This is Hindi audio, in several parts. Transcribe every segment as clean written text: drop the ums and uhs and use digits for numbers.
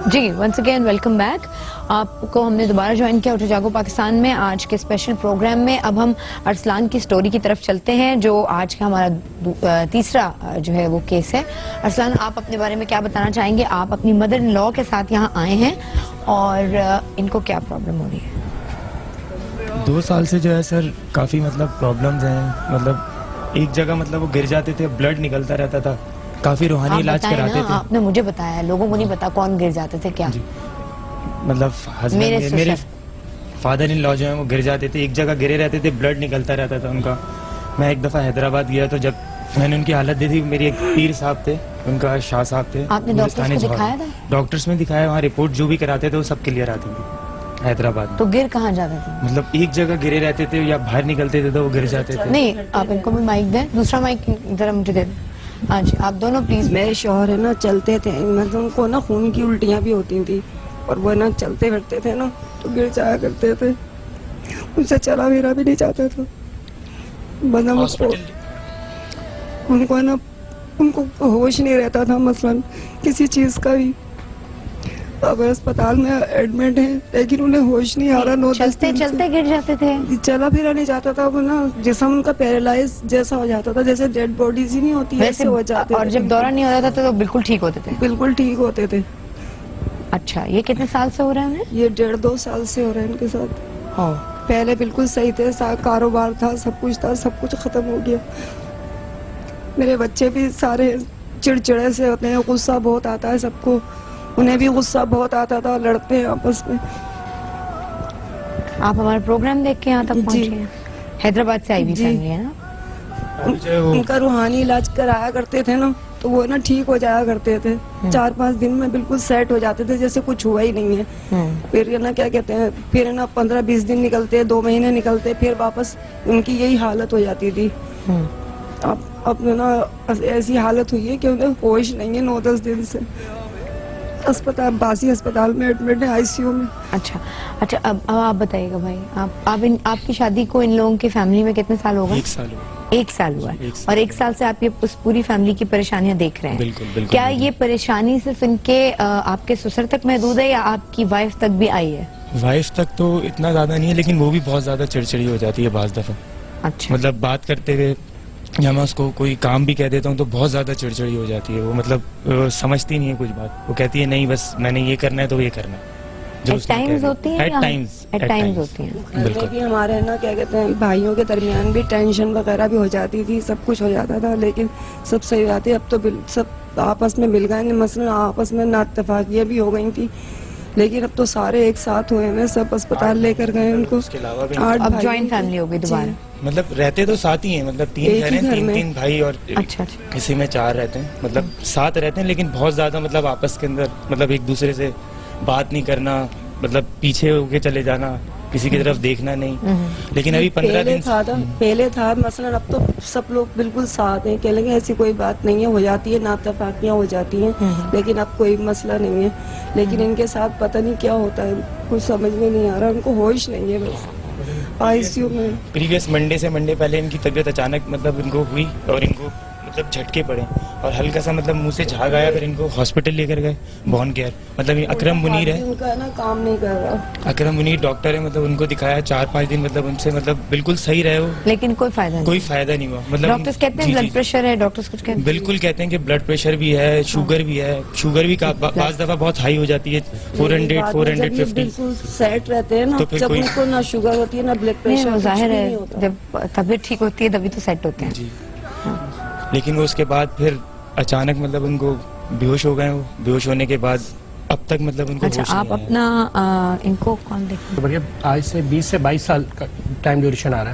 जी वंस अगेन वेलकम बैक। आपको हमने दोबारा ज्वाइन किया उठो जागो पाकिस्तान में आज के स्पेशल प्रोग्राम में। अब हम अरसलान की स्टोरी की तरफ चलते हैं जो आज का हमारा तीसरा जो है वो केस है। अरसलान, आप अपने बारे में क्या बताना चाहेंगे? आप अपनी मदर इन लॉ के साथ यहाँ आए हैं और इनको क्या प्रॉब्लम हो रही है? 2 साल से जो है सर काफ़ी प्रॉब्लम्स हैं। एक जगह वो गिर जाते थे, ब्लड निकलता रहता था, काफी रूहानी इलाज कराते थे। आपने मुझे बताया, लोगों को नहीं पता कौन गिर जाते थे क्या? मेरे फादर इन लॉ जो है वो गिर जाते थे, एक जगह गिरे रहते थे, ब्लड निकलता रहता था उनका। मैं एक दफा हैदराबाद गया तो जब मैंने उनकी हालत देखी, मेरी एक पीर साहब थे, उनका शाह साहब थे। आपने डॉक्टर्स को दिखाया था? डॉक्टर्स में दिखाया, वहाँ रिपोर्ट जो भी कराते थे वो सब क्लियर आती थी हैदराबाद में। तो गिर कहाँ जाते थे? एक जगह गिरे रहते थे या बाहर निकलते थे तो वो गिर जाते थे। नहीं, आप इनको भी माइक दें, दूसरा माइक जरा मुझे दे। हाँ जी, आप दोनों प्लीज। मेरे शौहर है ना चलते थे, उनको ना खून की उल्टियाँ भी होती थी और वो ना चलते फिरते थे ना तो गिर जाया करते थे, उनसे चला फिरा भी नहीं जाता था। उनको ना उनको होश नहीं रहता था मसलन किसी चीज का भी। अब अस्पताल में एडमिट है लेकिन उन्हें होश नहीं आ रहा। चलते चलते गिर जाते थे, चला फिरा नहीं जाता था। वो ना जिस्म उनका पैरालाइज जैसा हो जाता था, जैसे डेड बॉडीज ही नहीं होती वैसे हो जाते और जब दौरा नहीं होता था तो बिल्कुल ठीक होते थे? बिल्कुल ठीक होते थे। अच्छा, ये कितने साल से हो रहा है? ये 1.5-2 साल से हो रहा है इनके साथ। पहले बिल्कुल सही थे, कारोबार था, सब कुछ था, सब कुछ खत्म हो गया। मेरे बच्चे भी सारे चिड़चिड़े से होते हैं, गुस्सा बहुत आता है सबको, उन्हें भी गुस्सा बहुत आता था, लड़ते हैं आपस में। आप हमारा प्रोग्राम देख के यहाँ तक पहुँचे हैं? हैदराबाद से आई हुई फैमिली है ना? उनका रूहानी इलाज कराया करते थे ना तो वो ना ठीक हो जाया करते थे। 4-5 दिन में बिल्कुल सेट हो जाते थे, जैसे कुछ हुआ ही नहीं है। फिर ना क्या कहते हैं, फिर ना 15-20 दिन निकलते, 2 महीने निकलते, फिर वापस उनकी यही हालत हो जाती थी। अब ना ऐसी हालत हुई है कि उन्हें होश नहीं है 9-10 दिन से। अस्पताल, बासी अस्पताल में एडमिट है, आईसीयू में। अच्छा, अब आप बताइएगा भाई, आपकी शादी को इन लोगों की फैमिली में कितने साल हो गए? 1 साल हुआ। 1 साल हुआ है और 1 साल से आप ये उस पूरी फैमिली की परेशानियां देख रहे हैं। बिल्कुल। क्या ये परेशानी सिर्फ इनके आपके ससुर तक महदूद है या आपकी वाइफ तक भी आई है? वाइफ तक तो इतना ज्यादा नहीं है, लेकिन वो भी बहुत ज्यादा चिड़चिड़ी हो जाती है बाज दफा। अच्छा। बात करते हुए या मैं उसको कोई काम भी कह देता हूँ तो बहुत ज्यादा चिड़चिड़ी हो जाती है। वो समझती नहीं है कुछ बात, वो कहती है नहीं बस मैंने ये करना है तो ये करना है। एट टाइम्स होती है, एट टाइम्स होती है। बिल्कुल। हमारे ना क्या कहते हैं, भाइयों के दरमियान भी टेंशन वगैरह भी हो जाती थी, सब कुछ हो जाता था, लेकिन सब सही जाती। अब तो सब आपस में मिल गए, मसलन आपस में नाइतफाकियाँ भी हो गई थी, लेकिन अब तो सारे एक साथ हुए हैं, सब अस्पताल लेकर गए उनको। उसके अलावा भी अब जॉइंट फैमिली हो गई दोबारा? रहते तो साथ ही हैं, 3 घर हैं, 3 भाई और अच्छा। किसी में 4 रहते हैं, साथ रहते हैं, लेकिन बहुत ज्यादा आपस के अंदर एक दूसरे से बात नहीं करना, पीछे होके चले जाना, किसी की तरफ देखना नहीं। लेकिन अभी 15 दिन पहले था मसलन, अब तो सब लोग बिल्कुल साथ हैं, कह लेंगे ऐसी कोई बात नहीं है, हो जाती है, नातफाकियाँ हो जाती हैं, लेकिन अब कोई मसला नहीं है। लेकिन इनके साथ पता नहीं क्या होता है, कुछ समझ में नहीं आ रहा, उनको होश नहीं है। बस आईसीयू में प्रीवियस मंडे पहले इनकी तबीयत अचानक इनको हुई और इनको झटके पड़े और हल्का सा मुंह से झाग आया, फिर इनको हॉस्पिटल लेकर गए, बॉर्न केयर। ये अकरम मुनीर है, उनका ना काम नहीं कर रहा। अकरम मुनीर डॉक्टर है, उनको दिखाया 4-5 दिन, उनसे बिल्कुल सही रहे वो, लेकिन कोई फायदा नहीं हुआ। डॉक्टर्स कहते हैं ब्लड प्रेशर है, डॉक्टर्स कुछ कहते हैं? बिल्कुल कहते हैं कि ब्लड प्रेशर भी है, शुगर भी है, शुगर भी बाज़ दफा बहुत हाई हो जाती है, 400-450। बिल्कुल सेट रहते हैं ना, तो जब उनको ना शुगर होती है ना ब्लड प्रेशर, जाहिर है जब तबीयत ठीक होती है तभी तो सेट होते हैं जी। लेकिन वो उसके बाद फिर अचानक उनको बेहोश हो गए। वो बेहोश होने के बाद अब तक उनको अच्छा, आप अपना इनको कौन देखते? आज से 20 से 22 साल का टाइम ड्यूरेशन आ रहा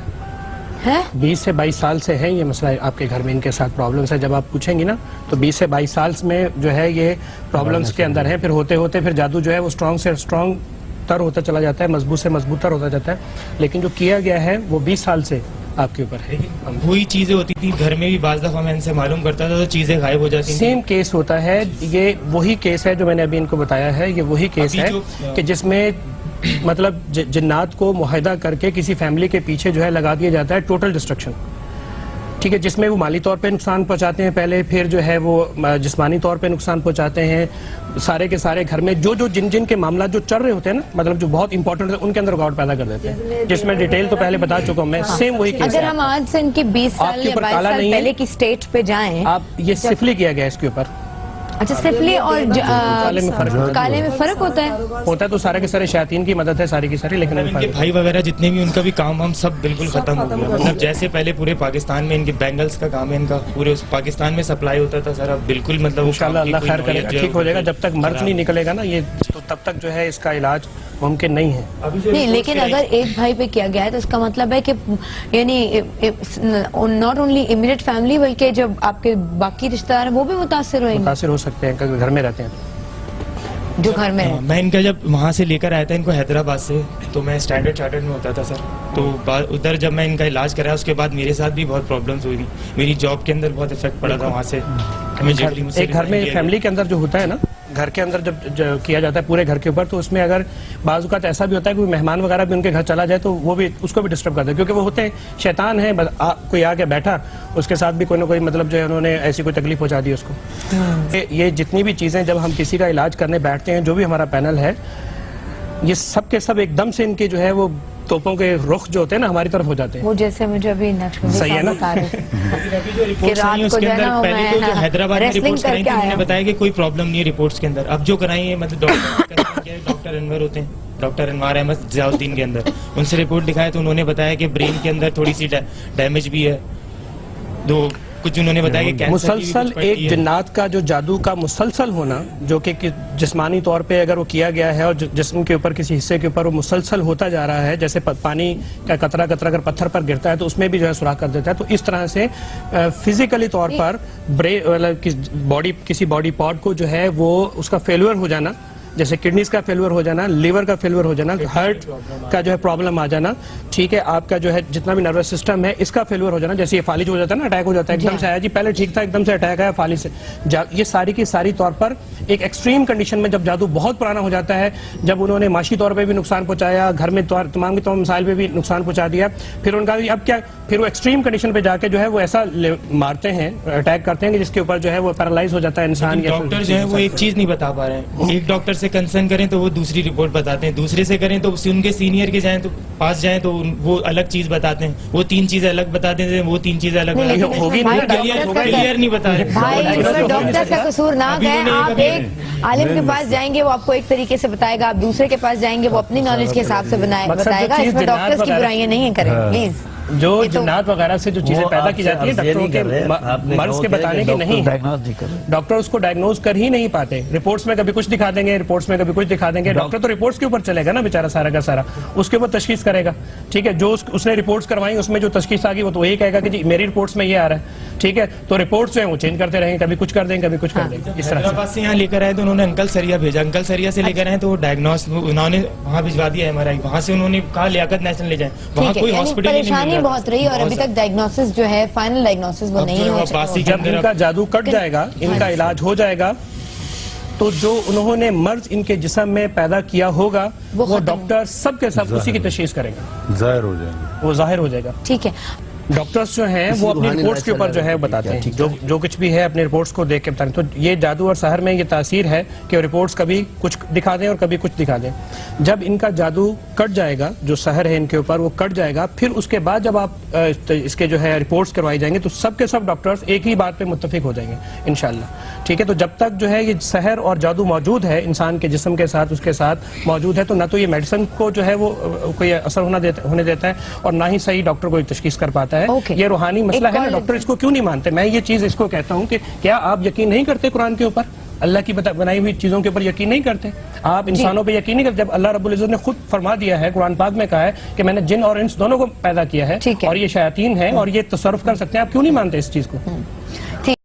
है। 20 से 22 साल से है ये मसला आपके घर में, इनके साथ प्रॉब्लम्स है। जब आप पूछेंगी ना तो 20 से 22 साल में जो है ये प्रॉब्लम्स के अंदर है, फिर होते होते फिर जादू जो है वो स्ट्रॉन्ग से स्ट्रॉन्ग तर होता चला जाता है, मजबूत से मजबूत तर होता जाता है। लेकिन जो किया गया है वो 20 साल से आपके ऊपर है। वही चीजें होती थी घर में भी, बाज़ दफा मैं इनसे मालूम करता था तो चीजें गायब हो जाती थी। सेम केस होता है, ये वही केस है जो मैंने अभी इनको बताया है, ये वही केस है कि जिसमें जिन्नात को मुआहदा करके किसी फैमिली के पीछे जो है लगा दिया जाता है, टोटल डिस्ट्रक्शन। ठीक है, जिसमें वो माली तौर पे नुकसान पहुंचाते हैं पहले, फिर जो है वो जिस्मानी तौर पे नुकसान पहुंचाते हैं। सारे के सारे घर में जो जिन के मामला जो चल रहे होते हैं ना, मतलब जो बहुत इंपॉर्टेंट है, उनके अंदर रुकावट पैदा कर देते हैं, जिसमें डिटेल तो पहले बता चुका हूं मैं। सेम वही केस अगर हम आज से इनकी 20 साल या 22 साल पहले की स्टेज पे जाएं, आप ये सिफली किया गया इसके ऊपर। अच्छा, सिफली और काले में फर्क होता है तो सारे के सारे शैतान की मदद है सारी की सारी, लेकिन इनके भाई वगैरह जितने भी उनका भी काम हम सब बिल्कुल खत्म हो गया। मतलब जैसे पहले पूरे पाकिस्तान में इनके बैंगल्स का काम है, इनका पूरे पाकिस्तान में सप्लाई होता था सर, अब बिल्कुल मतलब इंशाल्लाह अल्लाह खैर करेगा, ठीक हो जाएगा। जब तक मर्ज नहीं निकलेगा ना ये, तो तब तक जो है इसका इलाज मुमकिन नहीं है। नहीं, लेकिन अगर एक भाई पे किया गया है तो इसका मतलब है कि यानी नॉट ओनली इमीडिएट फैमिली बल्कि जब आपके बाकी रिश्तेदार हैं वो भी मुतासिर हो सकते हैं, घर में रहते हैं जो घर में है। मैं इनका जब वहाँ से लेकर आया था इनको हैदराबाद से, तो मैं स्टैंडर्ड चार्टर्ड में होता था सर, तो उधर जब मैं इनका इलाज कराया उसके बाद मेरे साथ भी बहुत प्रॉब्लम्स हुई थी, मेरी जॉब के अंदर बहुत इफेक्ट पड़ा था वहाँ से। एक घर में फैमिली के अंदर जो होता है ना, घर के अंदर जब किया जाता है पूरे घर के ऊपर, तो उसमें अगर बाज़-औक़ात ऐसा भी होता है कि मेहमान वगैरह भी उनके घर चला जाए तो वो भी उसको भी डिस्टर्ब करते हैं, क्योंकि वो होते हैं शैतान है, कोई आके बैठा उसके साथ भी कोई ना कोई मतलब जो है उन्होंने ऐसी कोई तकलीफ पहुंचा दी उसको। ये जितनी भी चीज़ें जब हम किसी का इलाज करने बैठते हैं, जो भी हमारा पैनल है, ये सब के सब एकदम से इनके जो है वो तोपों के रुख जो होते हैं ना हमारी तरफ हो जाते हैं। वो जैसे मुझे अभी सही है ना, हैदराबाद में रिपोर्ट्स कराई थी, उन्होंने बताया कि कोई प्रॉब्लम नहीं है रिपोर्ट्स के अंदर। अब जो कराई है मतलब डॉक्टर अनवर होते हैं, डॉक्टर अनवार अहमद जियाउद्दीन के अंदर, उनसे रिपोर्ट दिखाया तो उन्होंने बताया कि ब्रेन के अंदर थोड़ी सी डैमेज भी है, तो कुछ उन्होंने बताया कि मुसलसल एक जिन्नात का जो जादू का मुसलसल होना, जो कि जिस्मानी तौर पे अगर वो किया गया है और जिस्म के ऊपर किसी हिस्से के ऊपर वो मुसलसल होता जा रहा है, जैसे पानी का कतरा कतरा अगर पत्थर पर गिरता है तो उसमें भी जो है सुराख कर देता है, तो इस तरह से फिजिकली तौर पर किसी बॉडी पार्ट को जो है वो उसका फेल्यूर हो जाना, जैसे किडनीज का फेल्यूर हो जाना, लीवर का फेल्यूर हो जाना, हार्ट का जो है प्रॉब्लम आ जाना, ठीक है, आपका जो है जितना भी नर्वस सिस्टम है इसका फेल्यूर हो जाना, जैसे ये फालिज हो जाता है ना, अटैक हो जाता है, एकदम से आया जी, पहले ठीक था एकदम से अटैक आया फालिज से, ये सारी की सारी तौर पर एक एक्सट्रीम कंडीशन में जब जादू बहुत पुराना हो जाता है, जब उन्होंने माशी तौर पर भी नुकसान पहुंचाया, घर में तमाम के तमाम मसाइल पे भी नुकसान पहुंचा दिया, फिर उनका अब क्या, फिर वो एक्सट्रीम कंडीशन पे जाके जो है वो ऐसा मारते हैं, अटैक करते हैं कि जिसके ऊपर जो है वो पैरालाइज हो जाता है इंसान। डॉक्टर जो है वो एक चीज नहीं बता पा रहे हैं, एक डॉक्टर से कंसर्न करें तो वो दूसरी रिपोर्ट बताते हैं, दूसरे से करें तो उनके सीनियर के जाएं तो पास जाएं तो वो अलग चीज बताते हैं, वो 3 चीजें अलग बताते हैं, वो 3 चीजें अलग होगी, क्लियर नहीं बता रहे भाई। डॉक्टर का कसूर ना गए, आप एक आलिम के पास जाएंगे वो आपको एक तरीके से बताएगा, आप दूसरे के पास जाएंगे वो अपनी नॉलेज के हिसाब से बताएगा, इसमें डॉक्टर्स की बुराइयां नहीं करें प्लीज। जो जिन्नात वगैरह से जो चीजें पैदा की जाती है डॉक्टरों के मर्ज के बताने की नहीं, डॉक्टर उसको डायग्नोज कर ही नहीं पाते, रिपोर्ट्स में कभी कुछ दिखा देंगे, रिपोर्ट्स में कभी कुछ दिखा देंगे, डॉक्टर तो रिपोर्ट्स के ऊपर चलेगा ना बेचारा सारा का सारा, उसके ऊपर तशखीस करेगा, ठीक है, जो उसने रिपोर्ट्स करवाई उसमें जो तशखीस आ गई वो तो वही कहेगा कि जी मेरी रिपोर्ट्स में ये आ रहा है, ठीक है, तो रिपोर्ट्स जो है वो चेंज करते रहेंगे, कभी कुछ कर देंगे कभी कुछ कर देंगे। इस तरह से यहाँ लेकर आए तो उन्होंने अंकल सरिया भेजा, अंकल सरिया से लेकर आए तो डायग्नोस उन्होंने वहाँ भिजवा दिया MRI, वहाँ से उन्होंने कहा लियाकत नेशनल ले जाए, वहाँ कोई हॉस्पिटल परेशानी बहुत रही और अभी तक डायग्नोसिस जो है फाइनल डायग्नोसिस वो नहीं हो सका। जब इनका जादू कट जाएगा, इनका इलाज हो जाएगा, तो जो उन्होंने मर्ज इनके जिस्म में पैदा किया होगा वो डॉक्टर सब के सब उसी की तशखीस करेंगे, जाहिर हो जाएगा, वो जाहिर हो जाएगा। ठीक है, डॉक्टर्स जो हैं वो अपनी रिपोर्ट्स के ऊपर जो है बताते हैं, जो कुछ भी है अपने रिपोर्ट्स को देख के बताते हैं। तो ये जादू और सहर में ये तासीर है कि रिपोर्ट्स कभी कुछ दिखा दें और कभी कुछ दिखा दें। जब इनका जादू कट जाएगा, जो सहर है इनके ऊपर वो कट जाएगा, फिर उसके बाद जब आप इसके जो है रिपोर्ट्स करवाई जाएंगे तो सब के सब डॉक्टर्स एक ही बात पे मुत्तफिक हो जाएंगे इंशाल्लाह, ठीक है। तो जब तक जो है ये सहर और जादू मौजूद है इंसान के जिस्म के साथ, उसके साथ मौजूद है, तो ना तो ये मेडिसिन को जो है वो कोई असर होने देता है और ना ही सही डॉक्टर कोई तशखीस कर पाता है। ये रूहानी मसला है ना, डॉक्टर इसको क्यों नहीं मानते। मैं ये चीज इसको कहता हूँ कि क्या आप यकीन नहीं करते कुरान के ऊपर, अल्लाह की बनाई हुई चीजों के ऊपर यकीन नहीं करते आप, इंसानों पे यकीन नहीं करते। जब अल्लाह रब्बुल इज्जत ने खुद फरमा दिया है कुरान पाक में, कहा है कि मैंने जिन और इंस दोनों को पैदा किया है और ये शयातीन है और ये तसर्रुफ कर सकते हैं, आप क्यों नहीं मानते इस चीज को।